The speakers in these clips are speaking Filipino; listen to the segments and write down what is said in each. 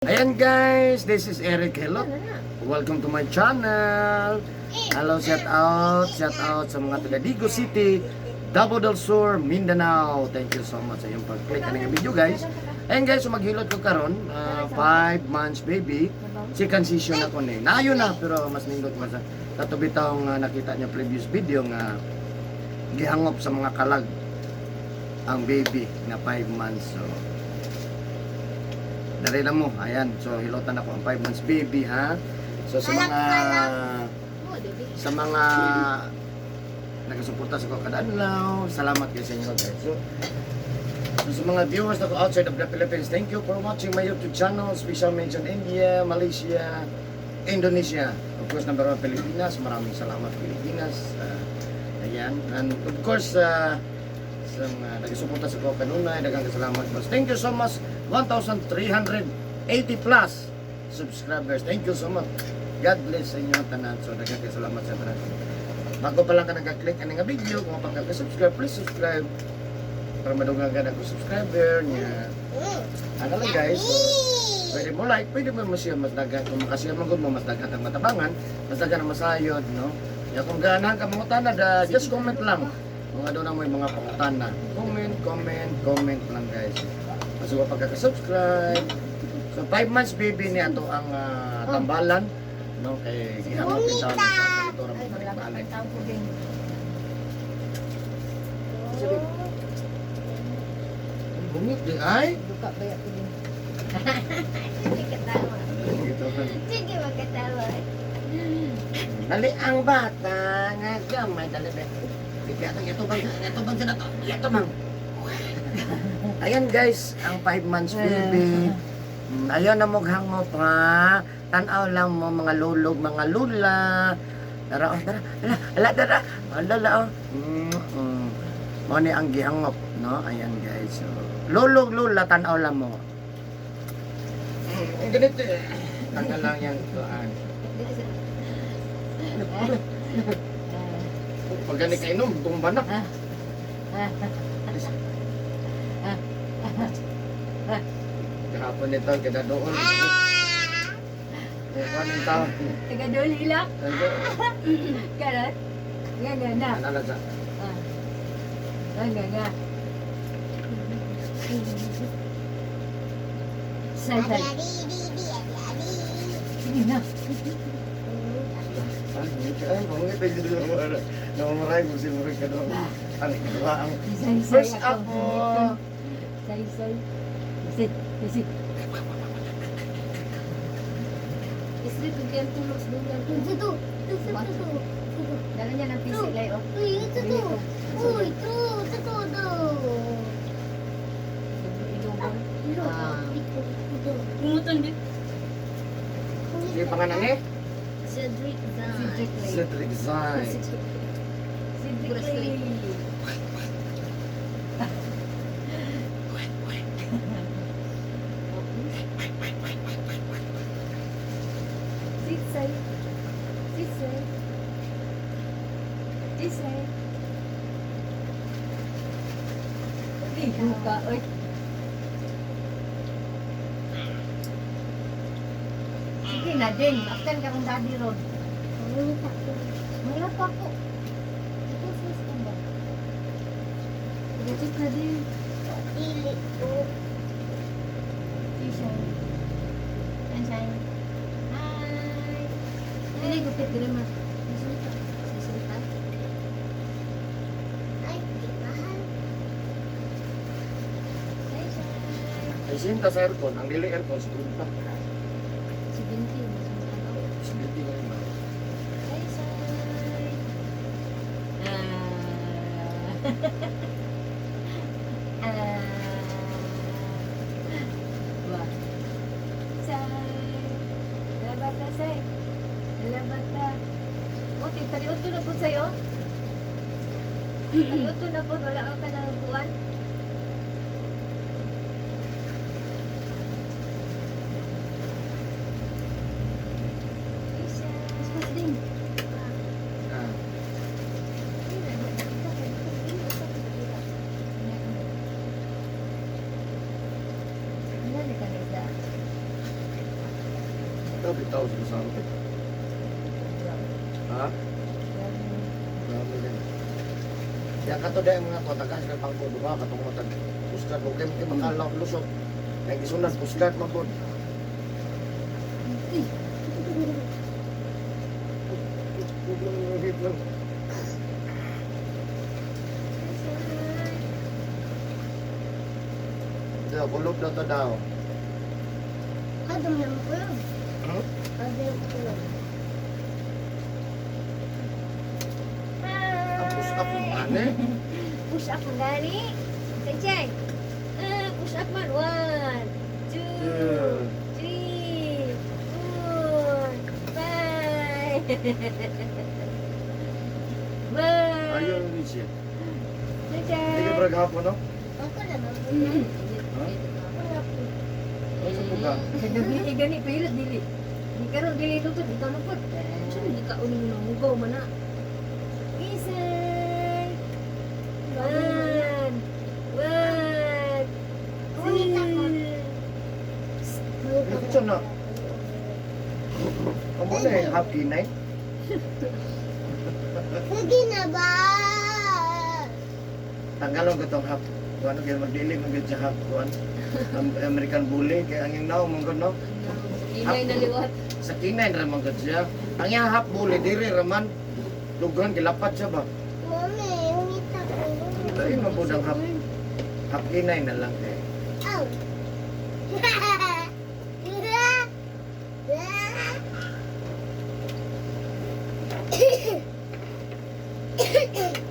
Ayan guys, this is Eric. Hello, welcome to my channel. Hello, shout out sa mga taga Digo City, Davao del Sur, Mindanao. Thank you so much sa iyong pag-click ng video guys. Ayan guys, so maghilot ko karon 5 months baby. Second season ako ni. Nayo na pero mas nindot mas katubi taong nakita niya previous video nga gihangop sa mga kalag ang baby na 5 months. So dari na mo, ayan. So hilotan ako ang 5 months baby ha. So sa mga nagasuporta sa ko kada adlaw, salamat kayo sa inyo guys. So sa mga viewers na ko outside of the Philippines, thank you for watching my YouTube channel. Special mention India, Malaysia, Indonesia. Of course, number 1 Pilipinas. Maraming salamat Pilipinas. Ayan. And of course, sa nagsuporta sa ko kanunay, daghang salamat boss. Thank you so much. 1,380 plus subscribers. Thank you so much. God bless sa inyo tanan. So daghang salamat sa tanan. Bago pa lang ka nagka-click ani nga video, kung pagka-subscribe, please subscribe para madungagan ako subscriber niya. Ano lang guys, so, pwede mo like, pwede mo share mas dagat. Kung makasiya mo mas dagat ang matabangan, mas dagat ang masayod, no? Ya kung ganahan ka mga tana, just comment lang. Kung ano na mo yung mga pangutana. Comment lang guys. So pagka-subscribe. So 5 months baby ni ato ang tambalan, no? Kay gihangop din taon sa teritoryo mo tambalan. Bungit di ay. Buka bayak ko din. Sige ketawa. Gitu kan. Sige magkatawa. Dali ang bata nga gamay dali be. Bigyan ito bang sila to. Ito mang. Ayan guys, ang 5 months baby. Ayaw na moghangop ha. Tanaw lang mo mga lulog, mga lula. Tara, tara. Ala. Mo ni ang gihangop, no? Ayan guys. So, lulog lula tanaw lang mo. Ang ganito eh. Tanggal lang yan tuan. Pag gani ka inom, tumba na. Kahapon nito, kada doon. Kahapon nito. Taga doli lang. Karat. Nga na. Ano lang sa? Nga. Say. Sige na. Ay, bangit ay dito na namamaray mo si Murray ka doon. Ang ikaw ang Say. first up mo. Say. Sit. Isri bigyan tulog bigyan. Tutu. Dala niya ng pisik lay oh. Uy, tutu. Uy, tutu. Pumuton din. Sige, pangalan eh? Cedric Zan. Cedric Zay. Bruce Lee. Sisay. Buka, oy. Sige na din. After ka kong daddy road. Mayroon pa po. Ito sa stand. Ito na din. Ili. Sisay. Sisay. Hi. Hindi gupit din naman. Sisulta. Ay, di mahal. Ay, sinta sa aircon. Ang dili aircon, sa tulog pa. Si Binti. Sinti ka naman. Taliot na po sa'yo? Taliot na po, wala kang kanabuan? Mas din. Ah. Ano ka nila? Dapat tao sa sampai. Ha? Grabe din. Kaya kato dahil mga to, tagas na pang kudo ha, katong mga tag puskart, huwag kayo makalaw lusot. Kaya gisunod, puskart mabod. Daw, kulog na to daw. Kadam lang ko yun. Hmm? Kadam ko yun. Ang push up mo, ane? Push up mo gani. Kajay. Push up man. 1, 2, 3, 4, 5. Ayaw ni siya. Hindi ka Kajay. braghapon, no? Ako naman po Hmm. yan. Ha? Ako. Ano sa buka? Dili gani pilot dili. Di karon dili lutod ikaw lupot. Saan hindi ka uling mo mugaw man na? Isay. 1, 1, Ulit ako. 2. Ito na. Kamu na eh, happy night. Sige na ba? Tanggalon ko itong hap. Kung ano kaya magdiling ang sa hap. Kuan. American Bully. Kaya ang yung now, mong no? Inay na liwat. Sa kinay na naman siya. Ang yung hap bully, diri raman. Lugan, kilapat siya ba? Mami, hungit ako. Ito yung mabudang hap. Hap kinay na lang eh. Ow.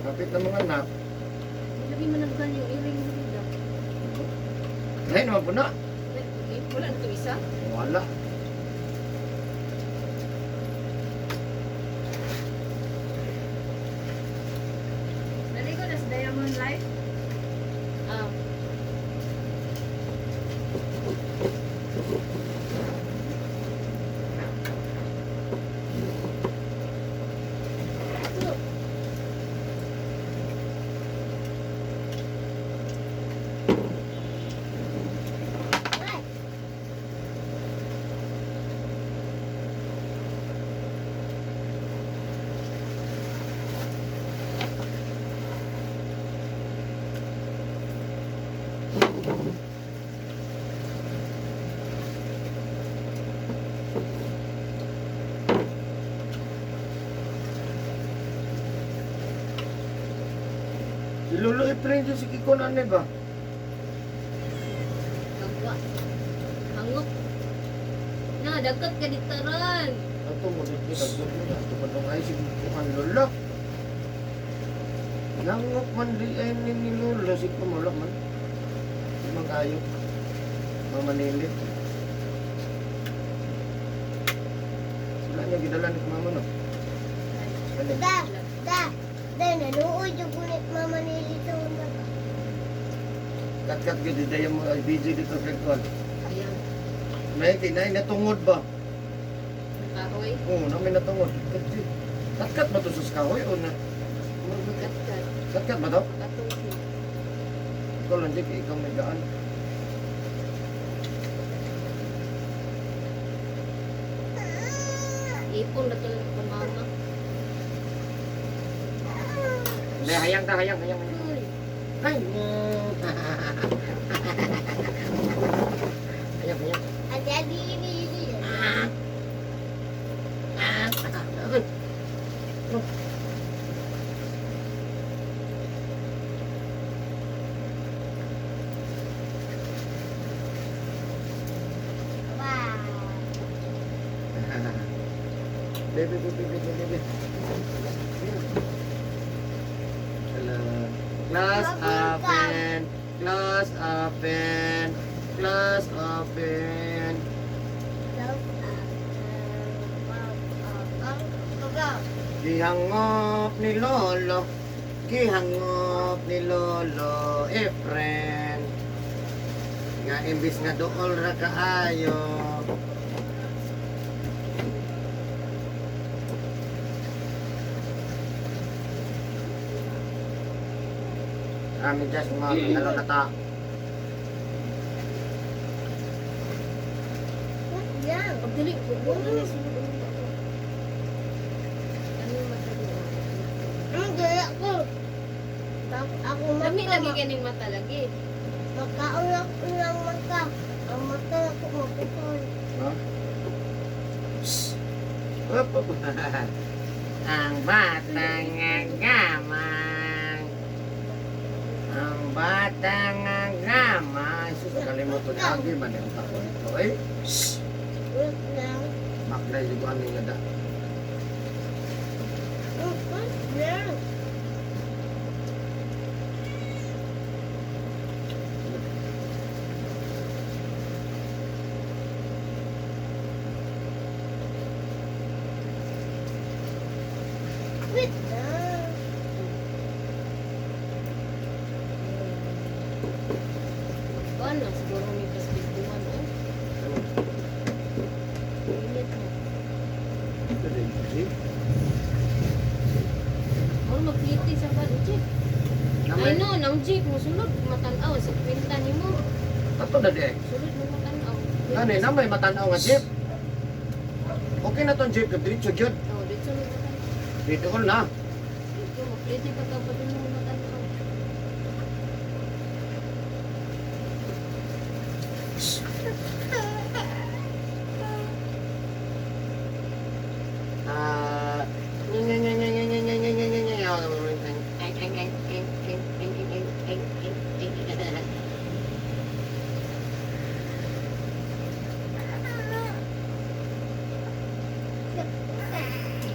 Kapit na mga anak. Lagi mo nagkan yung iring mo nila. Ngayon naman po na. Wala na ito isa? Wala. Naligo na sa Diamond Life. Ah. Si Lolo i-print yung si Kiko na ba? Kagwa. Hangok. Na, dagat ka ditaran. Ito mo dito dagdag mo na. Ito pa itong ay si Kuhan Lolo. Nangok man di ay ni Lolo si Kumulak man. Si Magayo. Mamanilit. Sila niya gidala ni Mama no. Ano? Nanuoy yung kunit mama nilito na ka. Kat-kat gid daya mo ay busy dito kay Kuhan. Ayan. May kinay natungod ba? Kahoy. Oo, na may natungod. Kat-kat ba to sa kahoy o na? Magkat-kat. Kat-kat ba to? Katungki. Ikaw lang di ikaw may gaan. Ipon na talaga ko mama. Hindi, hayang ta, hayang. Uy. Ay! Hayang. Ate, adi. Wow. Baby. Hello. Class open. Class open. Class open. Gihangop ni Lolo. Gihangop ni Lolo. Efren. Nga imbis nga dool ra kaayo. Amin just mga ano na ta. Yan. Dali, wala na sunod ang mata ko. Ano yung mata mo? Hindi ako. Ako Dami mata. lagi kaning mata lagi. Magkaulak ko ng mata. Ang mata ko mapukol. Ha? Shhh. Up, up. Ang batang agamang. Ang batang agamang. Sus, kalimutan lagi man yung tako nito. Eh, shhh. Wait lang. Makna yung ano nga da. Wait lang. Wait lang. Ano, siguro may paspiltuhan, oh. Init mo. Oh, magpiti sa balo, Jeep. Ay no, nang Jeep mo sulod, matanaw sa kwenta ni mo. Ato na di. Sulod mo matanaw. Ano eh, namay matanaw nga jeep. Okay na tong jeep, diretso gyud. Oh, dito mo matanaw. Dito ko na. Dito, magpiti pa ka pa din mo matanaw. Ah,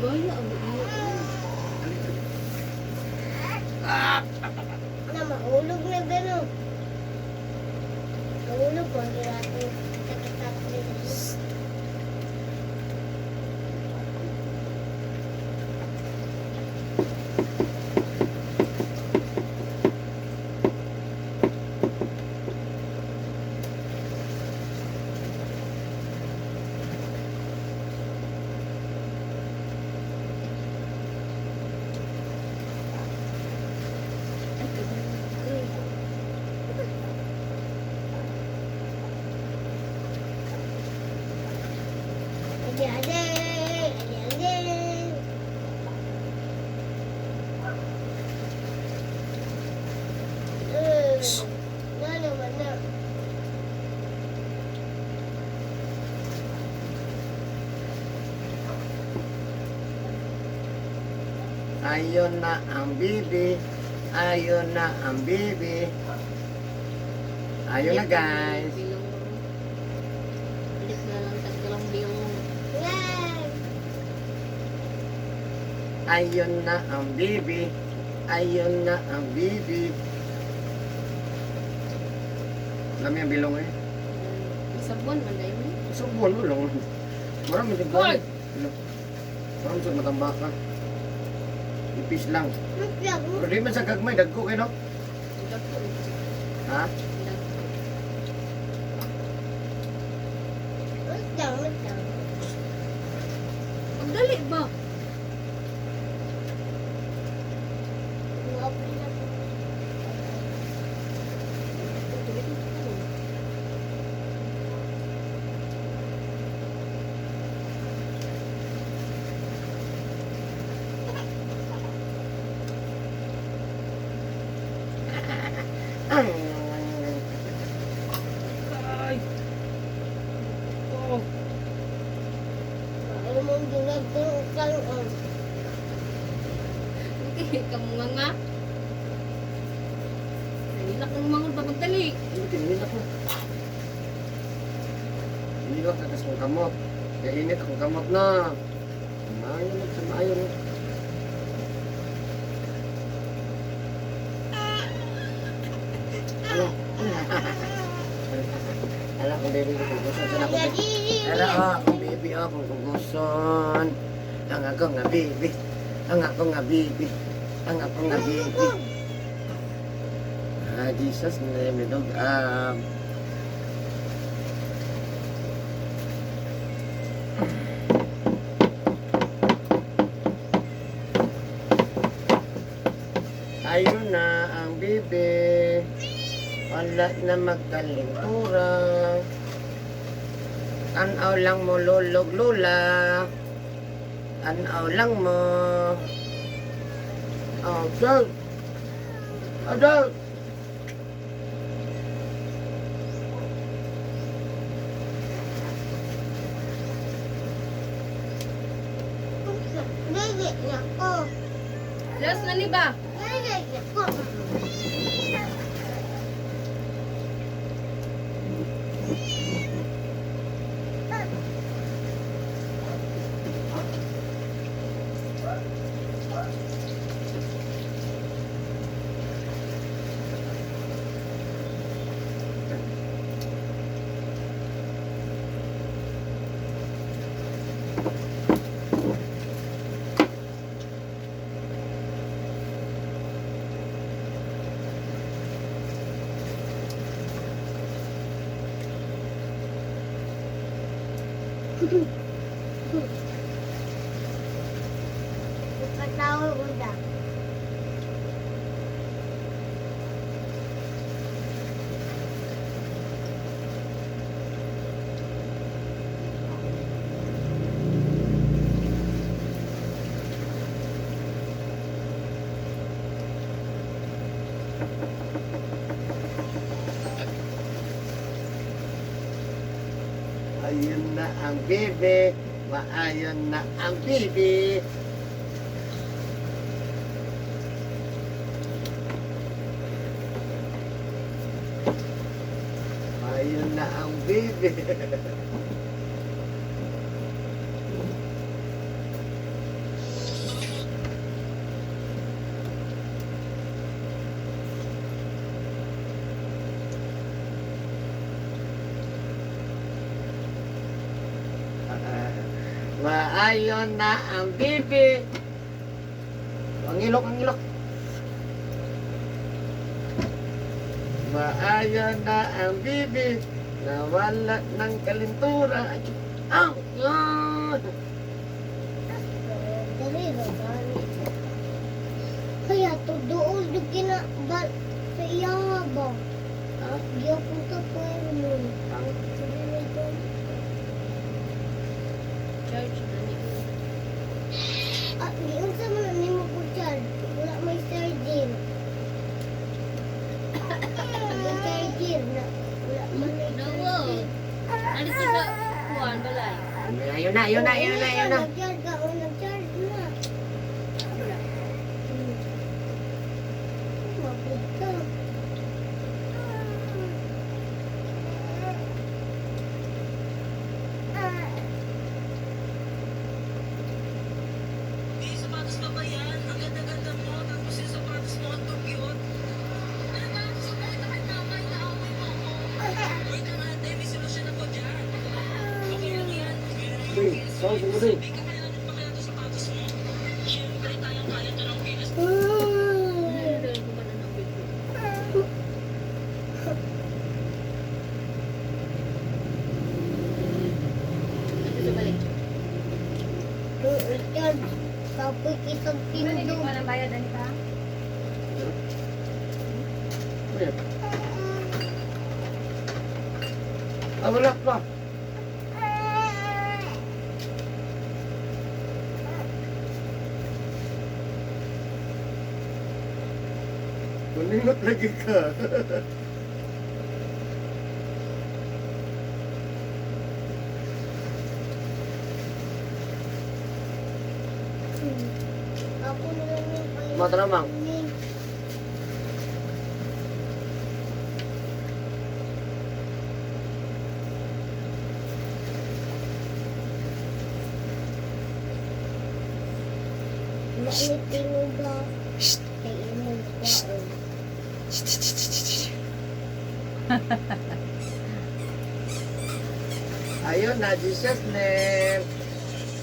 Gaya, ang iyo. Na mahulog na gano'n. Mahulog ko. Hindi natin sakit-sakit. Ade-ade. Ade-ade. Na naman na. ayun na ang bibi. Ayun na ang bibi. Ayun na guys. Bilis na lang tagdalang bilong. Yan. Ayun na ang bibi. Ayun na ang bibi. Alam mo yung bilong eh. Sabon, manday mo. Subon mo lang. Marami din Hoy! Marami sa matambaka. Ipis lang. Maglag mo. Pero di man sa gagmay, dagko kayo no? Dagko. Ha? Dagko. Maglag. Magdali ba? Mag-open na po. Ay. Oh. Ano mong ginagawa karoon? Okay, kamu nga. Nilak ng mga ba magdali? Tinilak ko. Tinilak ka kas kong kamot. Kaya init akong kamot na. Samayo na, samayo na. Ano? Alam ko, baby, kung gusto sana ko. Pero akong baby, akong kuguson. Ang ako nga baby. Ang ako nga baby. Ang ako nga baby. Ah, Jesus name, Lord. Ayun na ang bibi. Wala na magkalintura. Tanaw lang mo, lulog, lula. Tanaw lang mo. Okay. Adult. Dili na ko. Last na ni ba? Dili na ko. Katawa ko na. Ayun na ang bibi. Ayun na ang bibi. Ayun na ang bibi. Maayon na ang bibi. Ang ilok, ang ilok. Maayon na ang bibi. Nawala ng kalintura. Ang! Dali ba dali? Kaya to doon yung kinabal sa iya nga ba? Ha? Di ako kapain mo. Ang Sabi na doon. Church na ni. Di unsa man ni mo po dyan. Wala may sardine. May sardine na. Wala man may No, sardine. ano to sa kuwan balay? ayun na, ayun na, ayun na, ayun na. Nag-charge ka o nag-charge na. Mapunta. May sapatos pa ba yan? Ang ganda-ganda mo. Tapos yung sapatos mo ang cute. Ano ba? Subukan naman naman na away mo ako. Wait lang ate, may solusyon ako dyan. Okay lang yan. Uy, saan mo din? May kakayanan pa kaya ito sapatos mo? Siyempre, kayang-kaya ito ng kilos. Ano ko ba na ng video? Ano sa balik? Charge. Kapoy kitang tindog. ng bayad, Anita? Ayan. Wala pa. Kuningot lagi ka. Ako na lang yung payo. Matramang. Mainitin mo ba? Kay imong kwaon. Ayun na, Jesus name.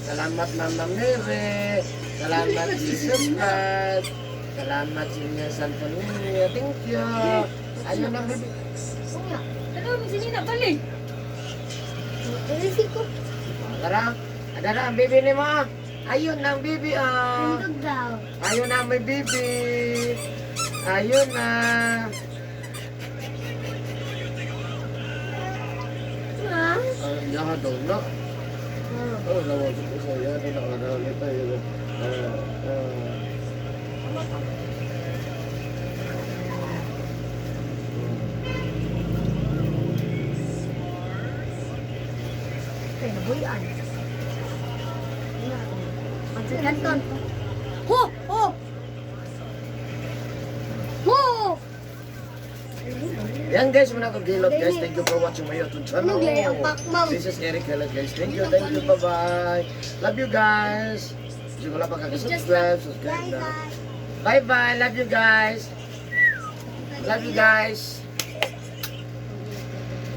Salamat Mama Mary. Salamat Jesus Christ. Salamat Sinya Santo Niño. Thank you. Ayun na, baby. Kuya, Ano, may na balik? ilisi ko. Tara. Adara, ang baby ni mo. Ayun na ang baby. Tindog daw. Ayun na may baby. Ayun na. Ha? Jahat dong, no? Oh, lawan ko saya, tidak ada kita ya. Kaya nabuyan. Pansit Canton. Ho! Ho! Ho! Yan guys, muna akong gilot guys. Thank you for watching my YouTube channel. Ano, ang pakmam? This is Eric Hellet guys. Thank you, bye-bye. Love you guys. Kung wala pa subscribe Bye na. bye. Bye-bye, love you guys. Love you guys.